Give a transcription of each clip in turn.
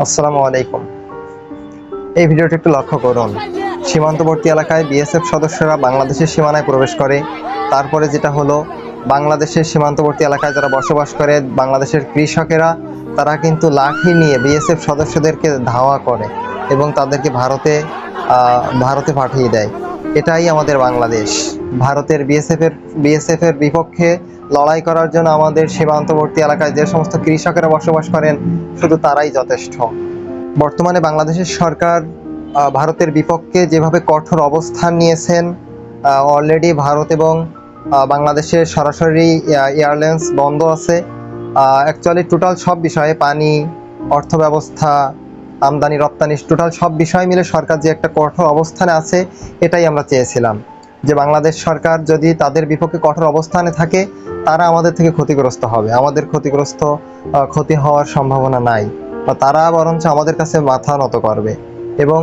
আসসালামু আলাইকুম। এই ভিডিওটি একটু লক্ষ্য করুন। সীমান্তবর্তী এলাকায় বিএসএফ সদস্যরা বাংলাদেশের সীমানায় প্রবেশ করে। তারপরে যেটা হলো, বাংলাদেশের সীমান্তবর্তী এলাকায় যারা বসবাস করে বাংলাদেশের কৃষকেরা, তারা কিন্তু লাঠি নিয়ে বিএসএফ সদস্যদেরকে ধাওয়া করে এবং তাদেরকে ভারতে পাঠিয়ে দেয়। এটাই আমাদের বাংলাদেশ। ভারতের বিএসএফের বিপক্ষে লড়াই করার জন্য আমাদের সীমান্তবর্তী এলাকায় যে সমস্ত কৃষকেরা বসবাস করেন, শুধু তারাই যথেষ্ট। বর্তমানে বাংলাদেশের সরকার ভারতের বিপক্ষে যেভাবে কঠোর অবস্থান নিয়েছেন, অলরেডি ভারত এবং বাংলাদেশের সরাসরি এয়ারলাইন্স বন্ধ আছে। অ্যাকচুয়ালি টোটাল সব বিষয়ে, পানি, অর্থ ব্যবস্থা, আমদানি রপ্তানি, টোটাল সব বিষয় মিলে সরকার যে একটা কঠোর অবস্থানে আছে, এটাই আমরা চেয়েছিলাম যে বাংলাদেশ সরকার যদি তাদের বিপক্ষে কঠোর অবস্থানে থাকে, তারা আমাদের থেকে ক্ষতিগ্রস্ত হবে। আমাদের ক্ষতি হওয়ার সম্ভাবনা নাই, বা তারা বরঞ্চ আমাদের কাছে মাথা নত করবে। এবং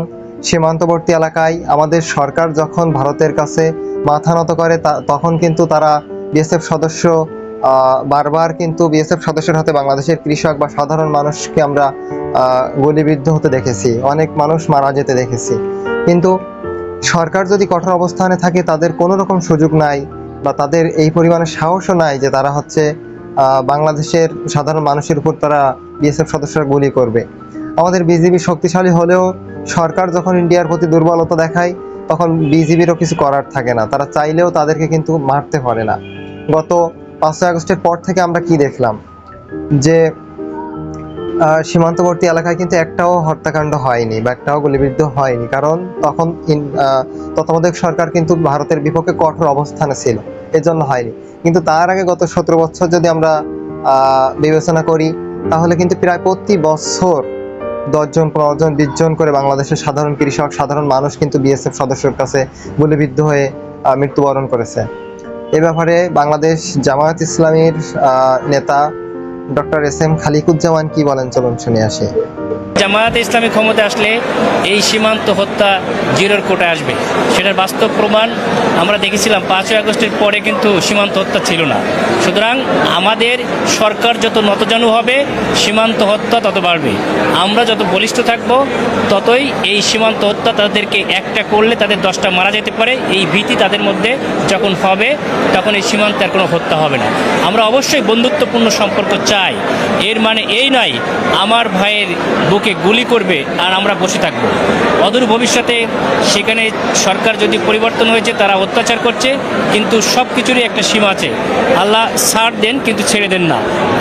সীমান্তবর্তী এলাকায় আমাদের সরকার যখন ভারতের কাছে মাথা নত করে, তখন কিন্তু তারা বিএসএফ সদস্য বারবার কিন্তু বিএসএফ সদস্যের হাতে বাংলাদেশের কৃষক বা সাধারণ মানুষকে আমরা গুলিবিদ্ধ হতে দেখেছি, অনেক মানুষ মারা যেতে দেখেছি। কিন্তু সরকার যদি কঠোর অবস্থানে থাকে, তাদের কোনো রকম সুযোগ নাই, বা তাদের এই পরিমাণে সাহসও নাই যে তারা বাংলাদেশের সাধারণ মানুষের উপর তারা বিএসএফ সদস্যরা গুলি করবে। আমাদের বিজিবি শক্তিশালী হলেও সরকার যখন ইন্ডিয়ার প্রতি দুর্বলতা দেখায়, তখন বিজিবিরও কিছু করার থাকে না। তারা চাইলেও তাদেরকে কিন্তু মারতে পারে না। গত 5ই আগস্টের পর থেকে আমরা কি দেখলাম, যে সীমান্তবর্তী এলাকায় কিন্তু একটাও হত্যাকাণ্ড হয়নি বা একটাও গুলিবিদ্ধ হয়নি, কারণ তখন তত্ত্বাবধায়ক সরকার কিন্তু ভারতের বিপক্ষে কঠোর অবস্থানে ছিল, এজন্য হয়নি। কিন্তু তার আগে গত 17 বছর যদি আমরা বিবেচনা করি, তাহলে কিন্তু প্রায় প্রতি বছর 10 জন, 15 জন, 20 জন করে বাংলাদেশের সাধারণ কৃষক, সাধারণ মানুষ কিন্তু বিএসএফ সদস্যের কাছে গুলিবিদ্ধ হয়ে মৃত্যুবরণ করেছে। এ ব্যাপারে বাংলাদেশ জামায়াত ইসলামীর নেতা ডক্টর এস.এম. খালিকুজ্জামান কি বলেন, চলুন শুনে আসি। জামায়াতে ইসলামী ক্ষমতা আসলে এই সীমান্ত হত্যা জিরোর কোটায় আসবে, সেটার বাস্তব প্রমাণ আমরা দেখেছিলাম। 5ই আগস্টের পরে কিন্তু সীমান্ত হত্যা ছিল না। সুতরাং আমাদের সরকার যত নতজানু হবে, সীমান্ত হত্যা তত বাড়বে। আমরা যত বলিষ্ঠ থাকব, ততই এই সীমান্ত হত্যা তাদেরকে একটা করলে তাদের 10টা মারা যেতে পারে, এই ভীতি তাদের মধ্যে যখন হবে, তখন এই সীমান্তে আর কোনো হত্যা হবে না। আমরা অবশ্যই বন্ধুত্বপূর্ণ সম্পর্ক চাই। এর মানে এই নয় আমার ভাইয়ের বুকে গুলি করবে আর আমরা বসে থাকবো। অদূর ভবিষ্যতে সেখানে সরকার যদি পরিবর্তন হয়েছে, তারা অত্যাচার করছে, কিন্তু সব কিছুরই একটা সীমা আছে। আল্লাহ ছাড় দেন কিন্তু ছেড়ে দেন না।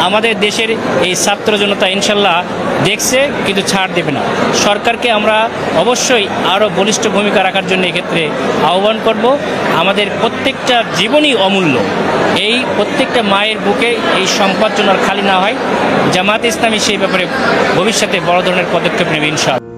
আমাদের দেশের এই ছাত্র জনতা ইনশাল্লাহ দেখছে, কিন্তু ছাড় দেবে না। সরকারকে আমরা অবশ্যই আরও বলিষ্ঠ ভূমিকা রাখার জন্য এক্ষেত্রে আহ্বান করব। আমাদের প্রত্যেকটা জীবনই অমূল্য। এই প্রত্যেকটা মায়ের বুকে এই সম্পদ যেন আর খালি না হয়। জামায়াতে ইসলামী সেই ব্যাপারে ভবিষ্যতে বড় ধরনের পদক্ষেপ নেবে ইনশাআল্লাহ।